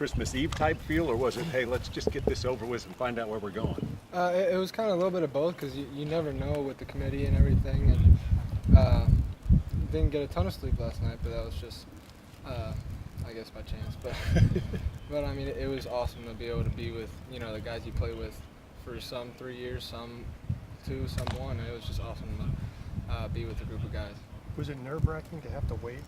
Christmas Eve type feel, or was it, hey, let's just get this over with and find out where we're going? It was kind of a little bit of both, because you never know with the committee and everything, and didn't get a ton of sleep last night, but that was just, I guess, by chance. But I mean, it was awesome to be able to be with, the guys you play with for some 3 years, some 2, some 1. It was just awesome to be with a group of guys. Was it nerve-wracking to have to wait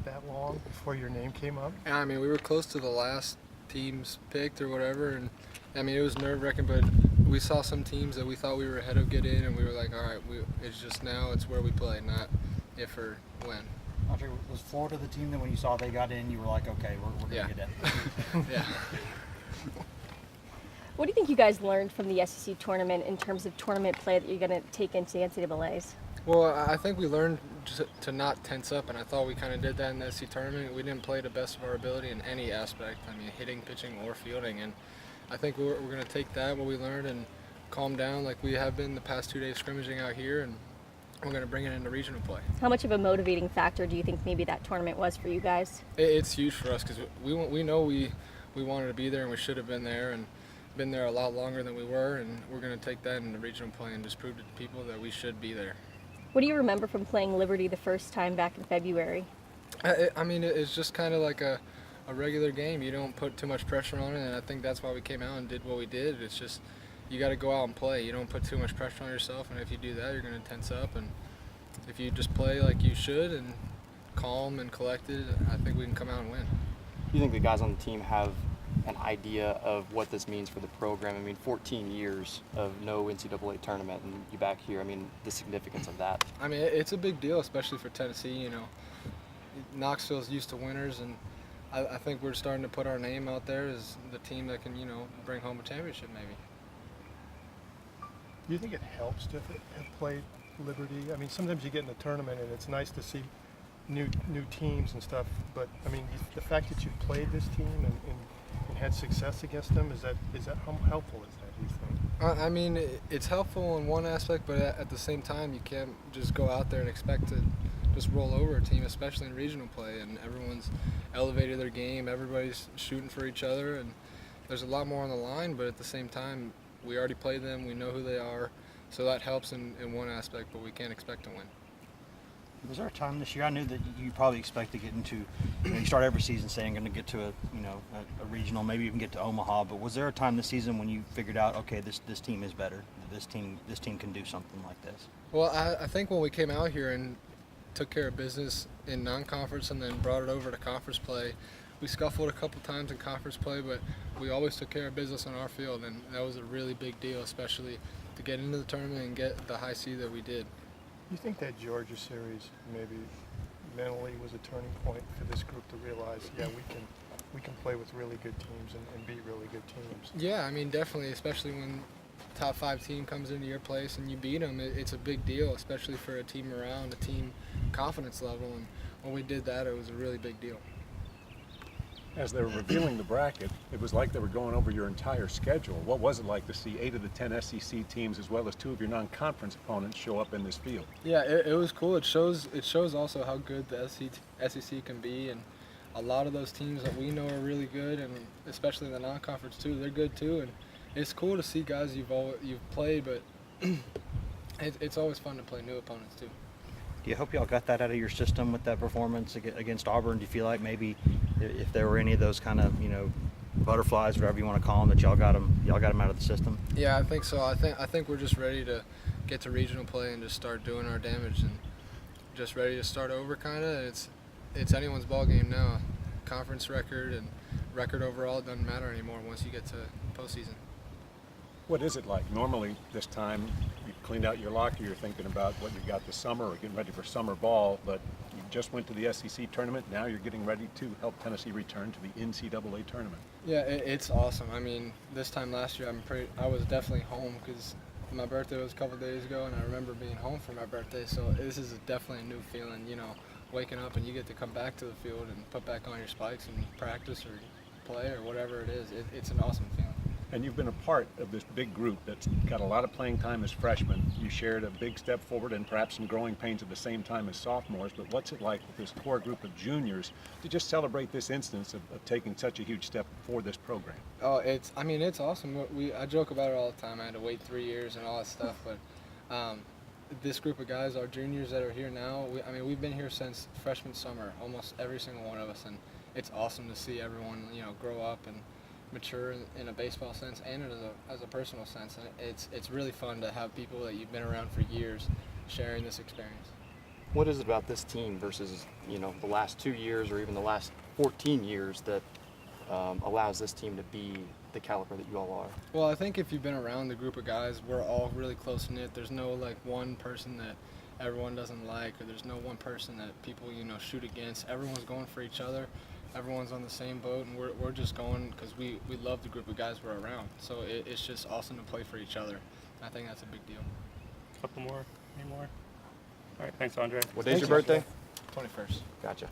that long before your name came up? And, I mean, we were close to the last teams picked or whatever, and I mean, it was nerve-wracking, but we saw some teams that we thought we were ahead of get in, and we were like, all right, it's just now, it's where we play, not if or when. Andre, was Florida the team that when you saw they got in, you were like, okay, we're going to get in? Yeah. What do you think you guys learned from the SEC tournament in terms of tournament play that you're going to take into the NCAAs? Well, I think we learned to not tense up, and I thought we kind of did that in the SEC tournament. We didn't play the best of our ability in any aspect. I mean, hitting, pitching, or fielding, and I think we're going to take that, what we learned, and calm down like we have been the past 2 days scrimmaging out here, and we're going to bring it into regional play. How much of a motivating factor do you think maybe that tournament was for you guys? It's huge for us because we know we wanted to be there and we should have been there and been there a lot longer than we were, and we're going to take that into regional play and just prove to people that we should be there. What do you remember from playing Liberty the first time back in February? I mean, it's just kind of like a regular game. You don't put too much pressure on it, and I think that's why we came out and did what we did. It's just you got to go out and play. You don't put too much pressure on yourself, and if you do that, you're going to tense up. And if you just play like you should and calm and collected, I think we can come out and win. Do you think the guys on the team have an idea of what this means for the program? I mean, 14 years of no NCAA tournament, and you back here. I mean, the significance of that. I mean, it's a big deal, especially for Tennessee. Knoxville's used to winners, and I think we're starting to put our name out there as the team that can, bring home a championship maybe. Do you think it helps to have played Liberty? I mean, sometimes you get in the tournament and it's nice to see new teams and stuff, but I mean, the fact that you played this team and had success against them, is that how helpful is that, do you think? I mean, it's helpful in one aspect, but at the same time, you can't just go out there and expect to just roll over a team, especially in regional play, and everyone's elevated their game, everybody's shooting for each other, and there's a lot more on the line, but at the same time, we already played them, we know who they are, so that helps in one aspect, but we can't expect to win. Was there a time this year, I knew that you probably expect to get into, you start every season saying you're going to get to a regional, maybe even get to Omaha, but was there a time this season when you figured out, okay, this team is better, this team can do something like this? Well, I think when we came out here and took care of business in non-conference and then brought it over to conference play, we scuffled a couple times in conference play, but we always took care of business on our field, and that was a really big deal, especially to get into the tournament and get the high seed that we did. You think that Georgia series maybe mentally was a turning point for this group to realize, yeah, we can play with really good teams and beat really good teams? Yeah, I mean, definitely, especially when top 5 team comes into your place and you beat them, it's a big deal, especially for a team around, a team confidence level, and when we did that, it was a really big deal. As they were revealing the bracket, it was like they were going over your entire schedule. What was it like to see 8 of the 10 SEC teams as well as 2 of your non-conference opponents show up in this field? Yeah, it was cool. It shows also how good the SEC can be, and a lot of those teams that we know are really good, and especially in the non-conference too, they're good too. And it's cool to see guys you've played, but it's always fun to play new opponents too. Do you hope y'all got that out of your system with that performance against Auburn? Do you feel like maybe if there were any of those kind of butterflies, whatever you want to call them, that y'all got them out of the system? Yeah, I think so. I think we're just ready to get to regional play and just start doing our damage and just ready to start over. Kind of, it's anyone's ball game now. Conference record and record overall, it doesn't matter anymore once you get to postseason. What is it like? Normally this time you've cleaned out your locker, you're thinking about what you got this summer or getting ready for summer ball, but you just went to the SEC tournament, now you're getting ready to help Tennessee return to the NCAA tournament. Yeah, it's awesome. I mean, this time last year I was definitely home because my birthday was a couple days ago, and I remember being home for my birthday, so this is definitely a new feeling, waking up and you get to come back to the field and put back on your spikes and practice or play or whatever it is. It's an awesome feeling. And you've been a part of this big group that's got a lot of playing time as freshmen. You shared a big step forward and perhaps some growing pains at the same time as sophomores, but what's it like with this core group of juniors to just celebrate this instance of taking such a huge step for this program? Oh, it's awesome. I joke about it all the time. I had to wait 3 years and all that stuff, but this group of guys, our juniors that are here now, we've been here since freshman summer, almost every single one of us, and it's awesome to see everyone, grow up and mature in a baseball sense and as a personal sense. And it's really fun to have people that you've been around for years sharing this experience. What is it about this team versus the last 2 years or even the last 14 years that allows this team to be the caliber that you all are? Well, I think if you've been around the group of guys, we're all really close knit. There's no one person that everyone doesn't like, or there's no one person that people shoot against. Everyone's going for each other. Everyone's on the same boat, and we're just going because we love the group of guys we're around. So it's just awesome to play for each other. I think that's a big deal. Couple more? Any more? All right, thanks, Andre. What day's your birthday? 21st. Gotcha.